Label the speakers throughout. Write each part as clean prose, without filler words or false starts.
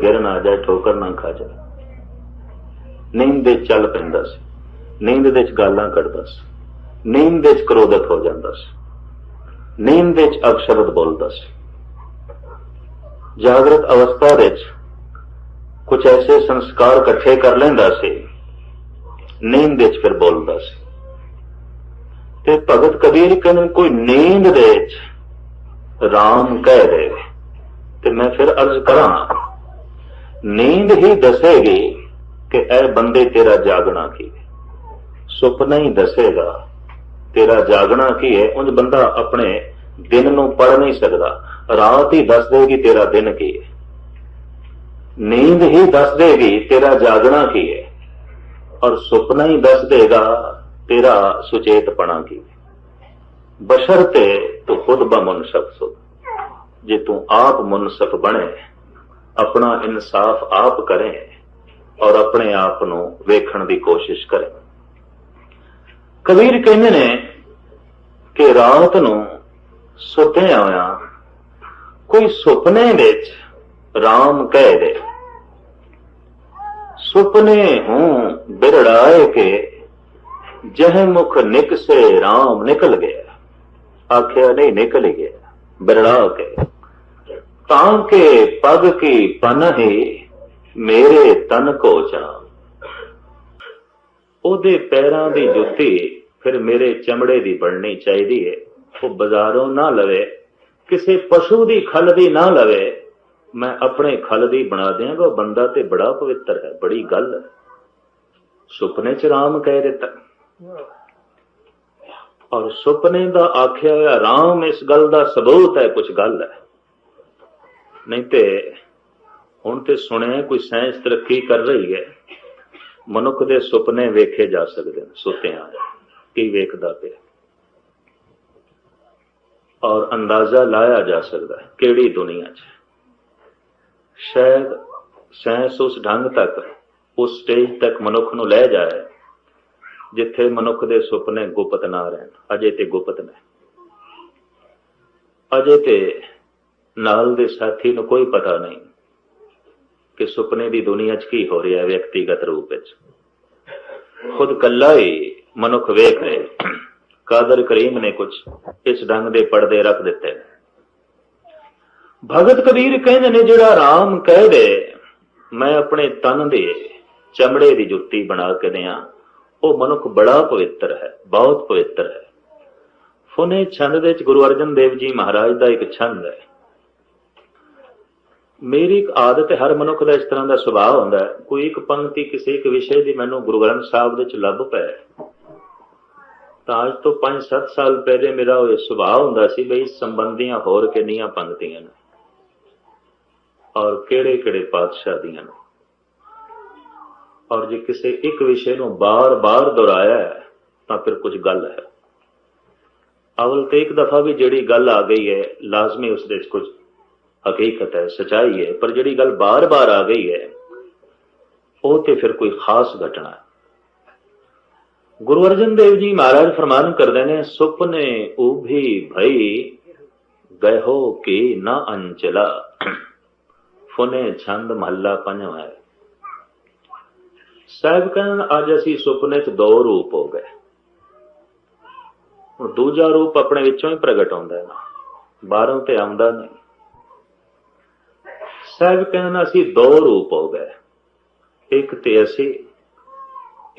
Speaker 1: गिर ना जाए, ठोकर ना खा जाए। नींद दे चल पैंदा सी, नींद दे गालां कढ़दा सी, नींद दे क्रोधित हो जांदा सी, नींद दे अपशब्द बोलदा सी। जागृत अवस्था दे कुछ ऐसे संस्कार इकट्ठे कर लैंदा सी, नींद दे फिर बोलदा सी। ते भगत कबीर कहने कोई नींद दे राम कह दे ते मैं फिर अर्ज करा, नींद ही दसेगी कि ऐ बंदे तेरा जागना की है, सुपना ही दसेगा तेरा जागना की है। उंज बंदा अपने दिन नूं पढ़ नहीं सकता, रात ही दस देगी तेरा दिन की है, नींद ही दस देगी तेरा जागना की है, और सुपना ही दस देगा तेरा सुचेतपना की है। बशर्ते तू खुद ब मुनसफ सुध, जे तू आप मुनसफ बने, अपना इंसाफ आप करें और अपने आप नूं वेखण दी कोशिश करें। कबीर कहंदे ने कि रात नूं सुत्या होया कोई सुपने विच राम कह दे, सुपने हूं बिरड़ाए के जह मुख निकसे राम निकल गया, आख्या नहीं निकल गया बिरड़ा के, ताके पग की पनही मेरे तन को जाम। ओदे पैरां दी जुत्ती फिर मेरे चमड़े दी बननी चाहिए, वो बाजारों ना लवे, किसी पशु दी खल दी ना लवे, मैं अपने खल दी बना देंगा। बंदा ते बड़ा पवित्र है, बड़ी गल है। सुपने च राम कह दिता, और सुपने दा आख्या हुआ राम इस गल दा सबूत है, कुछ गल है। नहीं ते हुण ते सुने कोई साइंस तरक्की कर रही है, मनुख दे सुपने वेखे जा सकते हैं सुत्या की वेखदा पे, और अंदाजा लाया जा सकता है केड़ी दुनिया च। शायद साइंस उस ढंग तक, उस स्टेज तक मनुख नूं लै जाए जिथे मनुख दे सुपने गुप्त ना रहन। अजे ते गुप्त ने, अजे ते नाल दे साथी नूं कोई पता नहीं कि सुपने दी दुनिया च की हो रहा है। व्यक्तिगत रूप विच खुद कल्ला ही मनुख वेख रहे। कादर करीम ने कुछ इस ढंग दे पर्दे रख दिते। भगत कबीर कहंदे ने जिहड़ा राम कह दे मैं अपने तन दे चमड़े दी जुत्ती बना के दियां, वो मनुख बड़ा पवित्र है, बहुत पवित्र है। फुने छंद दे गुरु अर्जन देव जी महाराज का एक छंद है। मेरी एक आदत है, हर मनुख का इस तरह का सुभाव होंदा है। कोई एक पंक्ति किसी एक विषय की मैनू गुरु ग्रंथ साहब दे लभ पै, तो अज तो 5-7 साल पहले मेरा वो सुभाव होंदा सी बई संबंधियां होर किन्नियां पंक्तियां ने और केड़े केड़े पातशाह दियां ने, और जे किसी एक विषय को बार बार दोहराया है तो फिर कुछ गल है। अवल तो एक दफा भी जिहड़ी गल आ गई है लाजमी उस दे कुछ हकीकत है, सच्चाई है, पर जिहड़ी गल बार बार आ गई है वो तो फिर कोई खास घटना है। गुरु अर्जन देव जी महाराज फरमान करते हैं, सुपने उभी भई गहो की न अंचला। फुने छंद महला पंजवा है। साहब कहन अज असी सुपने च 2 रूप हो गए। दूजा रूप अपने विचों ही प्रगट होंदा है, बाहरों ते आउंदा नहीं। साहब कहन असी 2 रूप हो गए, एक ते असी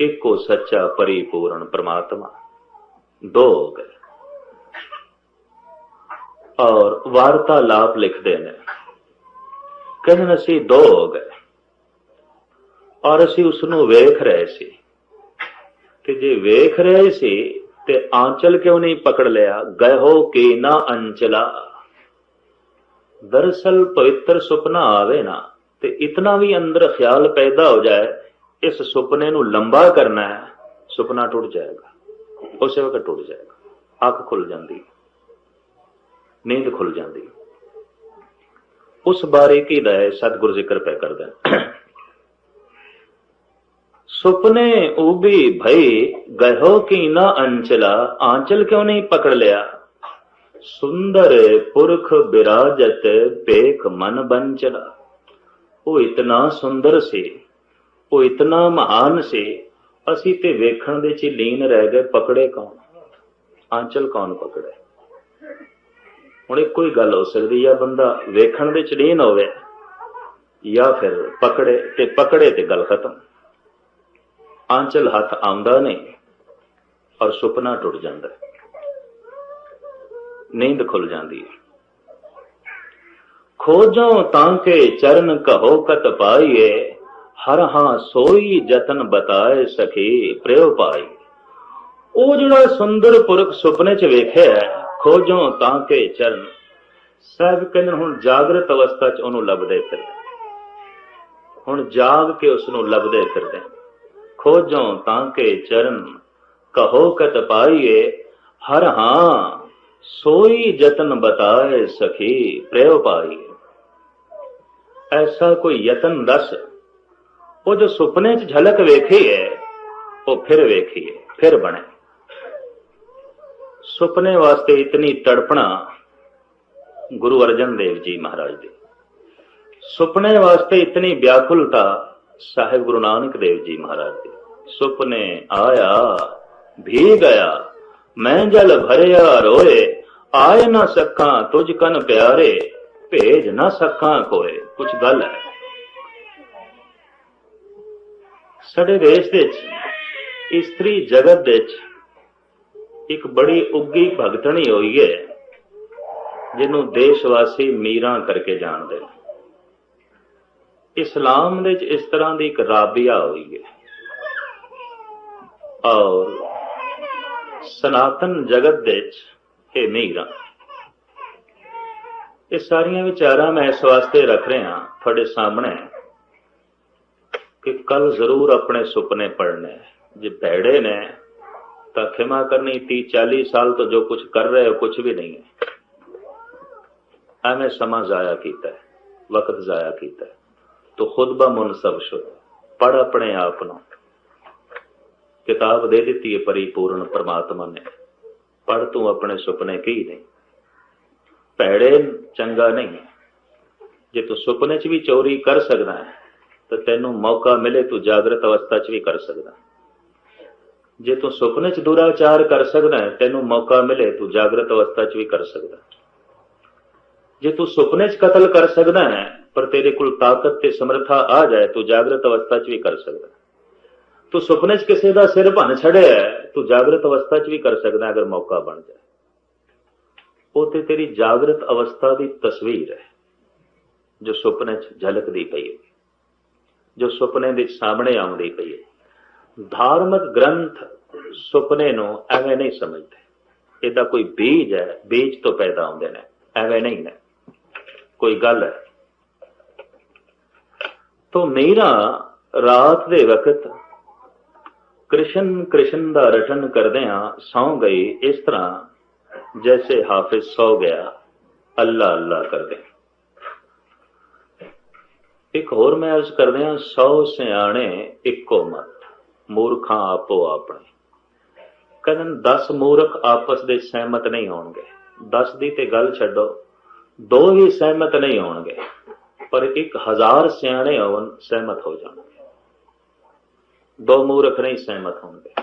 Speaker 1: एको सच्चा परिपूर्ण परमात्मा, 2 हो गए। और वार्तालाप लिखते हैं, कहते असी 2 हो गए और असी उसनों वेख रहे सी। ते जे वेख रहे सी ते आंचल क्यों नहीं पकड़ लिया? गहो की ना अंचला। दरअसल पवित्र सुपना आवे ना ते इतना भी अंदर ख्याल पैदा हो जाए इस सुपने नूं लंबा करना है, सुपना टूट जाएगा, उस वक्त टूट जाएगा। अख खुल जाती, नींद खुल जाती। उस बारीकी दा सतगुरु जिक्र पै कर दें। सुपने उभी भई गहो की ना अंचला। आंचल क्यों नहीं पकड़ लिया? सुंदर पुरख बिराजत पेख मन बंचला। वो इतना सुंदर से, वो इतना महान से, असी ते वेखण दे च लीन रह गए। पकड़े कौन? आंचल कौन पकड़े? हुण एक कोई गल हो सकती, या बंदा वेखण दे च लीन होवे या फिर पकड़े, ते पकड़े ते गल खत्म। आंचल हथ आउंदा नहीं और सुपना टुट जाता है, नींद खुल जाती है। खोजो तांके चरण कहो कत पाइए, हर हां सोई जतन बताए सखी प्रेव पाई। ਉਹ ਜਿਹੜਾ ਸੁੰਦਰ ਪੁਰਖ ਸੁਪਨੇ 'ਚ ਵੇਖਿਆ, ਖੋਜੋ ਤਾਂ ਕੇ ਚਰਨ, ਸਾਹਿਬ ਕਹਿੰਦੇ ਹੁਣ ਜਾਗਰਤ ਅਵਸਥਾ 'ਚ ਉਹਨੂੰ ਲੱਭਦੇ ਫਿਰਦੇ, ਹੁਣ ਜਾਗ ਕੇ ਉਸ ਨੂੰ ਲੱਭਦੇ ਫਿਰਦੇ। ਖੋਜੋ ਤਾਂ ਕੇ ਚਰਨ ਕਹੋ ਕਤ ਪਾਈਏ, ਹਰ ਹਾਂ सोई जतन बताए सखी प्रेव पाई। ऐसा कोई यतन दस, वो जो सुपने च झलक वेखी है वो फिर वेखिए, फिर बने। सुपने वास्ते इतनी तड़पना गुरु अर्जन देव जी महाराज दी, सुपने वास्ते इतनी व्याकुलता साहिब गुरु नानक देव जी महाराज दी। सुपने आया भी गया, मैं जल भरिया रोए, आए ना सखा तुझ कन प्यारे, भेज ना सखा कोए। कुछ गल है साडे देश दे इस्त्री जगत दे एक बड़ी उगी भगतनी हुई है, जिन्हों देशवासी मीरा करके जानते। इस्लाम दे इस तरह की एक राबिया हुई है, और सनातन जगत दे मीरा। ये सारिया विचारा मैं इस वास्ते रख रहा थोड़े सामने कि कल जरूर अपने सुपने पढ़ने। जे भैड़े ने तो क्षमा करनी, 30-40 साल तो जो कुछ कर रहे हो कुछ भी नहीं है, एवं समा जाया किया है, वक्त जाया किया है। तो खुद ब मुनसब शुद्ध पढ़ अपने आप न, किताब दे दी है परिपूर्ण परमात्मा ने, पढ़ तू अपने सुपने की नहीं। भैड़े चंगा नहीं, जे तू सुपने च भी चोरी कर सकता है तो तेनों मौका मिले तू जागृत अवस्था च भी कर सकता। जे तू सुपने च दुराचार कर सकता है, तेनों मौका मिले तू जागृत अवस्था च भी कर सकता। जे तू सुपने च कतल कर सकता है पर तेरे को ताकत ते समर्था आ जाए, तू जागृत अवस्था च भी कर सकता। तू सुपने च किसी का सिर भन छड़े है, तू जागृत अवस्था च भी कर सकता अगर मौका बन जाए। वो ते तेरी जागृत अवस्था की तस्वीर है जो सुपने च झलकदी पई है, जो सुपने दे सामने आउंदी पई है। धार्मिक ग्रंथ सुपने नूं एवें नहीं समझते, इहदा कोई बीज है, बीज तो पैदा होंदे ने, एवें नहीं ने, कोई गल है। तो मीरा रात दे वक्त कृष्ण कृष्ण दा रटन करदियां सौ गई, इस तरह जैसे हाफिज सौ गया अल्लाह अल्लाह करदे। एक होर मैं अर्ज करदियां, 100 सियाणे इको मत, मूर्खां आपो अपने। कहन 10 मूर्ख आपस दे सहमत नहीं होणगे, 10 दी ते गल छड्डो, 2 भी सहमत नहीं होणगे, पर 1000 सियाणे होवन सहमत हो जाणगे। 2 मूर्ख नहीं सहमत होंगे।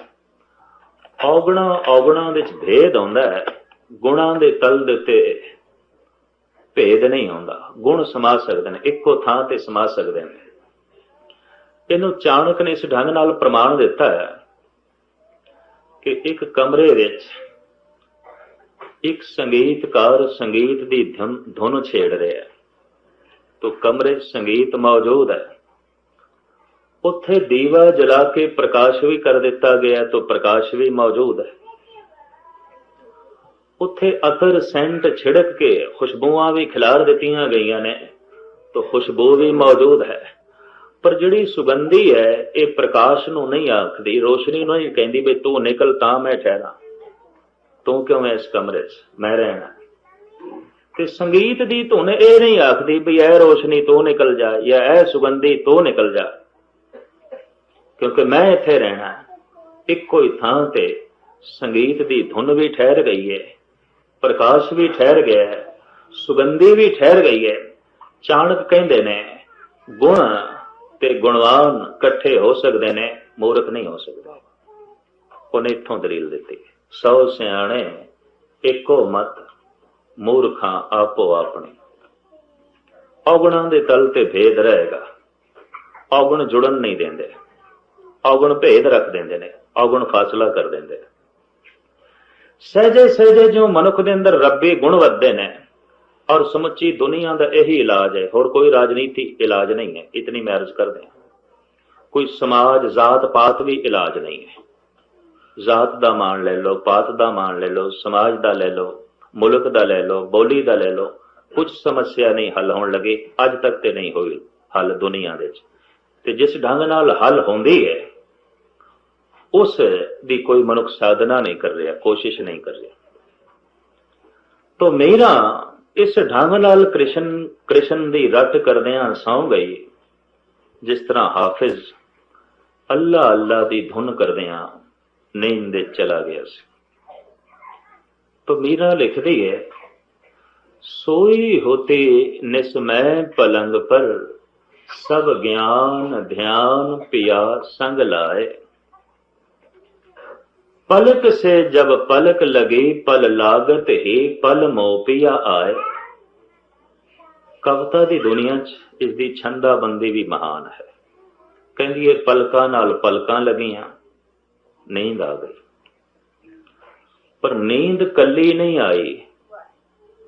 Speaker 1: औगणा औगणा दे भेद आउंदा है, गुणा दे तल दे उत्ते भेद नहीं आउंदा। गुण समा सकते हैं, इको थां ते समा सकते हैं। इनू चाणक ने इस ढंग नाल प्रमाण दिता है कि एक कमरे विच एक संगीतकार संगीत की धुन छेड़ रहा है, तो कमरे संगीत मौजूद है, उत्थे दीवा जला के प्रकाश भी कर दिता गया तो प्रकाश भी मौजूद है। उत्थे अतर सेंट छिड़क के खुशबुआं भी खिलार दित्तियां गईयां ने तो खुशबू भी मौजूद है। पर जिहड़ी सुगंधी है ये प्रकाश नूं नहीं आखदी, रोशनी नूं नहीं कहंदी भी तू निकल तां मैं ठहरा, तू क्यों है इस कमरे च, मैं रहना। ते संगीत दी धुन ये नहीं आखदी भी ऐ रोशनी तू निकल जा या ऐ सुगंधी तू निकल जा, क्योंकि मैं इत्थे रहना। इक्को ही थां ते संगीत दी धुन भी ठहर गई है, प्रकाश भी ठहर गया है, सुगंधी भी ठहर गई है। चाणक कहंदे ने गुण ते गुणवान इकट्ठे हो सकते ने, मूर्ख नहीं हो सकते। उन्हें इत्थों दलील दी, 100 सियाणे एको मत, मूर्खां आपो अपने। औगुणां दे तल ते भेद रहेगा, औगुण जुड़न नहीं देंदे, औगुण भेद रख देंदे ने, औगुण फासला कर देंदे। सहजे सहजे जो मनुख दे अंदर रब्बी गुण वधदे ने, और समुची दुनिया का यही इलाज है, होर कोई राजनीति इलाज नहीं है। इतनी मैं अर्ज कर दें, कोई समाज जात पात भी इलाज नहीं है। जात दा मान ले लो, पात दा मान ले लो, समाज दा ले लो, मुल्क दा ले लो, बोली दा ले लो, कुछ समस्या नहीं हल होने लगी, अज तक ते नहीं हुई हल दुनिया दे। ते जिस ढंग नाल हल होंदी है उस दी कोई मनुख साधना नहीं कर रहा, कोशिश नहीं कर रहा। तो मेरा इस ढंग नाल कृष्ण दी रट करदियां सौ गई, जिस तरह हाफिज अल्लाह अल्लाह दी धुन करदियां नींद चला गया सी। तो मीरा लिखदी है, सोई होते निसमय पलंग पर, सब ज्ञान ध्यान पिया संग लाए। पलक से जब पलक लगे, पल लागत ही पल मोह पिया आए। कविता की दुनिया च इसकी छंदाबंदी भी महान है। कहती है पलकां नाल पलकां लगियां, नींद आ गई। पर नींद कली नहीं आई,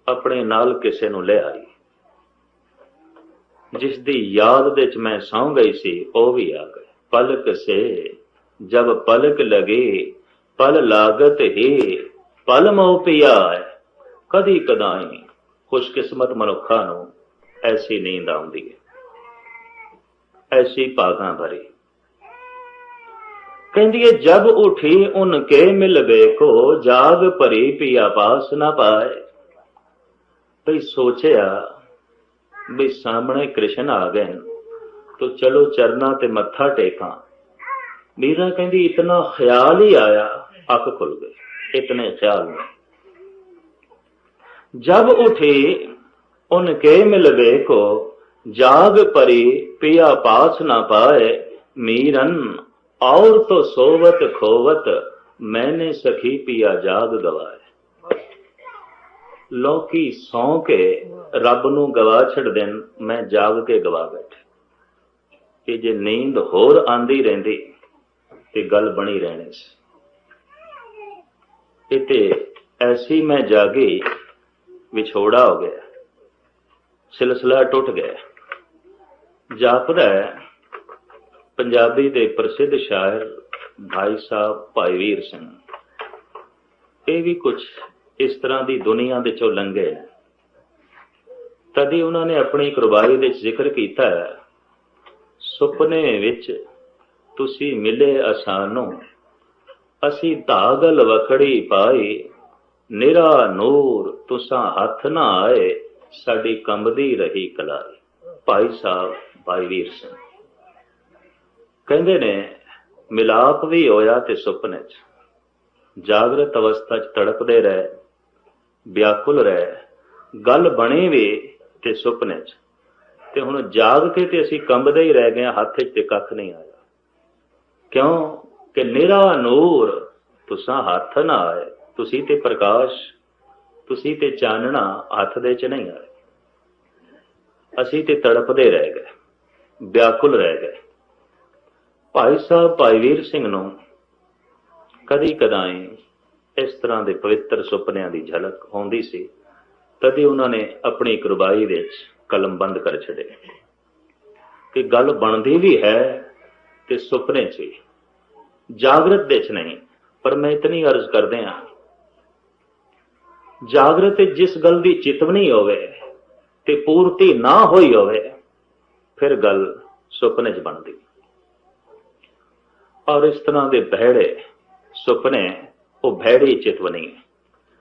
Speaker 1: अपने नाल किसे नूं ले आई। जिस दी याद दे च मैं सौ गई सी, ओ भी आ गए। पलक से जब पलक लगे, पल लागत ही पल मोह पिया है। कदी कदाई खुशकिस्मत मनुखा नूं ऐसी नींद आउंदी है, ऐसी भागां भरी। कहंदी है जब उठी उनके मिलबे को, जाग भरी पिया पास ना पाए। भई सोचिया भी सामने कृष्ण आ गए, तो चलो चरना ते मत्था टेका। मीरा कहंदी इतना ख्याल ही आया, अख खुल गई इतने ख्याल में। जब उठी उनके मिलबे को, जाग परी पिया पास ना पाए। मीरन और तो सोवत खोवत, मैंने सखी पिया जाग गवाए। लौकी सौ के रब नूं गवा छड़ देन, मैं जाग के गवा बैठे। कि जे नींद होर आंदी रहिंदी ते गल बनी रहनी सी। इते ऐसी मैं जागी, विछोड़ा हो गया, सिलसिला टुट गया। जापदा है पंजाबी दे प्रसिद्ध शायर भाई साहब भाई वीर सिंह, ये भी कुछ इस तरह की दुनिया दे चों लंघे। तदी उन्होंने अपनी कुर्बानी दे जिक्र किया है, सुपने विच तुसी मिले असानों, असी धागल वकड़ी पाई। निरा नूर तुसा हथ ना आए, साडी कंबदी रही कलाई। भाई साहब भाई वीर सिंह कहंदे ने मिलाप भी होया ते सुपने च, जागृत अवस्था च तड़पदे रहे, व्याकुल रहे, गल बनी भी ते सुपने च, ते हुण जाग के ते असीं कंबदे ही रह गए, हथ च ते कख नहीं आया। क्यों कि निरा नूर तुसा हथ ना आए, तुसी ते प्रकाश, तुसी ते चानना हथ दे च नहीं आए। असीं ते तड़पदे रह गए, व्याकुल रह गए। भाई साहब भाई वीर सिंह नूं कदी कदाई इस तरह के पवित्र सुपनियां की झलक आउंदी सी। तदी उन्होंने अपनी कुर्बाई दे कलम बंद कर छड़े कि गल बनती भी है ते सुपने च, जागृत दे च नहीं। पर मैं इतनी अर्ज कर दिया, जागृत जिस गल की चितवनी होवे ते पूर्ति ना होई होवे, फिर गल सुपने च बनती। और इस तरह के बहड़े सुपने वो भैड़ी चितवनी है।